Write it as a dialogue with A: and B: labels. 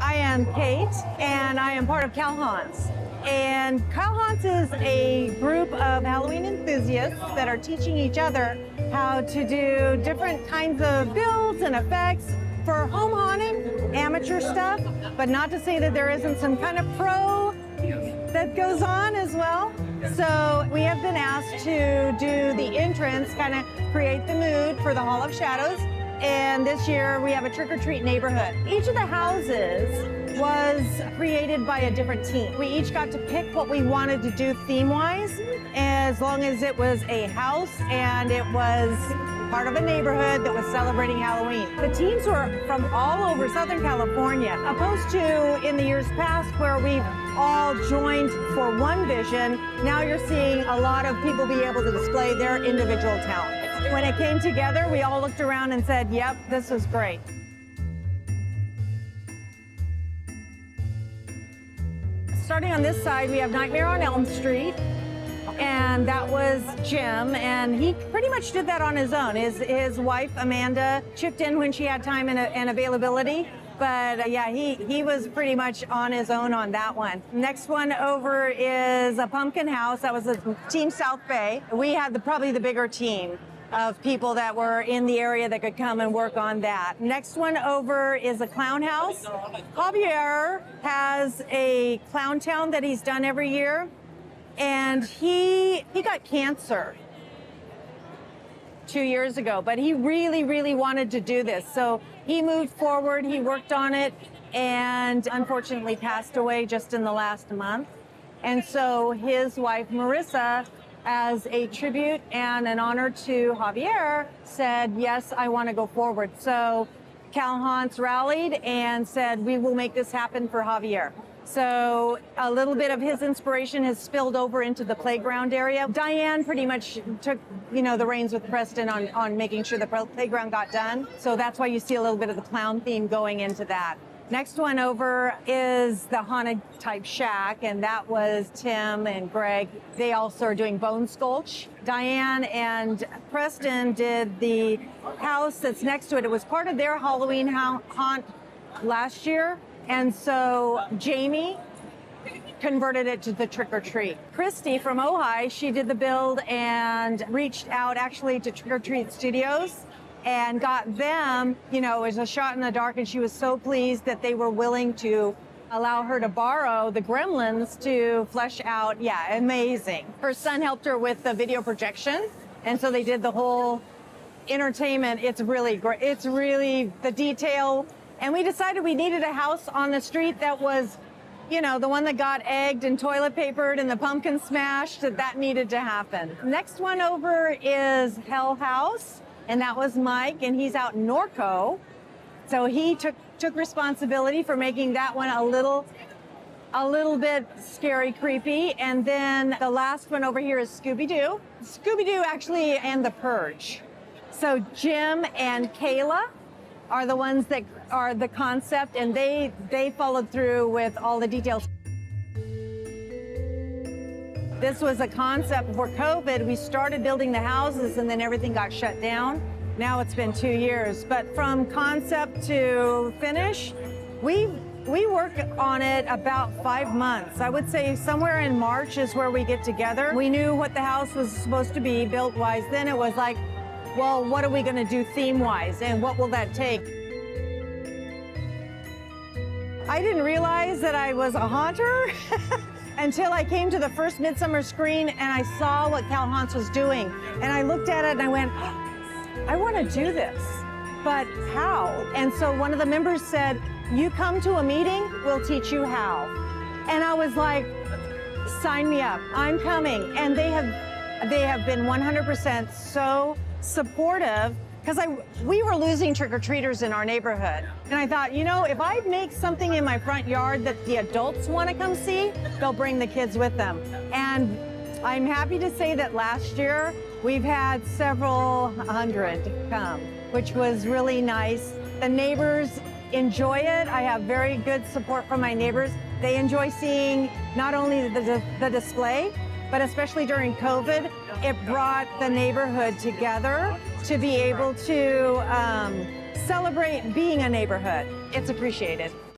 A: I am Kate, and I am part of CalHauntS. And CalHauntS is a group of Halloween enthusiasts that are teaching each other how to do different kinds of builds and effects for home haunting, amateur stuff, but not to say that there isn't some kind of pro that goes on as well. So we have been asked to do the entrance, kind of create the mood for the Hall of Shadows. And this year we have a trick-or-treat neighborhood. Each of the houses was created by a different team. We each got to pick what we wanted to do theme-wise, as long as it was a house and it was part of a neighborhood that was celebrating Halloween. The teams were from all over Southern California, opposed to in the years past where we've all joined for one vision. Now you're seeing a lot of people be able to display their individual talents. When it came together, we all looked around and said, yep, this was great. Starting on this side, we have Nightmare on Elm Street, and that was Jim, and he pretty much did that on his own. His wife, Amanda, chipped in when she had time and availability, but yeah, he was pretty much on his own on that one. Next one over is a pumpkin house. That was a Team South Bay. We had probably the bigger team of people that were in the area that could come and work on that. Next one over is a clown house. Javier has a clown town that he's done every year, and he got cancer 2 years ago, but he really wanted to do this. So he moved forward, he worked on it, and unfortunately passed away just in the last month. And so his wife, Marissa, as a tribute and an honor to Javier, said, yes, I want to go forward. So CalHauntS rallied and said, we will make this happen for Javier. So a little bit of his inspiration has spilled over into the playground area. Diane pretty much took, the reins with Preston on making sure the playground got done. So that's why you see a little bit of the clown theme going into that. Next one over is the haunted type shack, and that was Tim and Greg. They also are doing Bone Sculch. Diane and Preston did the house that's next to it. It was part of their Halloween haunt last year, and so Jamie converted it to the trick-or-treat. Christy from Ojai, she did the build and reached out actually to Trick-or-Treat Studios and got them, it was a shot in the dark, and she was so pleased that they were willing to allow her to borrow the gremlins to flesh out. Yeah, amazing. Her son helped her with the video projection, and so they did the whole entertainment. It's really great. It's really the detail. And we decided we needed a house on the street that was, the one that got egged and toilet papered and the pumpkin smashed, that needed to happen. Next one over is Hell House. And that was Mike, and he's out in Norco. So he took responsibility for making that one a little bit scary, creepy. And then the last one over here is Scooby-Doo. Scooby-Doo actually and The Purge. So Jim and Kayla are the ones that are the concept, and they followed through with all the details. This was a concept before COVID. We started building the houses and then everything got shut down. Now it's been 2 years, but from concept to finish, we work on it about 5 months. I would say somewhere in March is where we get together. We knew what the house was supposed to be built-wise. Then it was like, well, what are we gonna do theme-wise and what will that take? I didn't realize that I was a haunter until I came to the first Midsummer screen and I saw what CalHauntS was doing. And I looked at it and I went, I want to do this, but how? And so one of the members said, you come to a meeting, we'll teach you how. And I was like, sign me up, I'm coming. And they have been 100% so supportive, because we were losing trick-or-treaters in our neighborhood. And I thought, if I make something in my front yard that the adults want to come see, they'll bring the kids with them. And I'm happy to say that last year, we've had several hundred come, which was really nice. The neighbors enjoy it. I have very good support from my neighbors. They enjoy seeing not only the display, but especially during COVID, it brought the neighborhood together to be able to celebrate being a neighborhood. It's appreciated.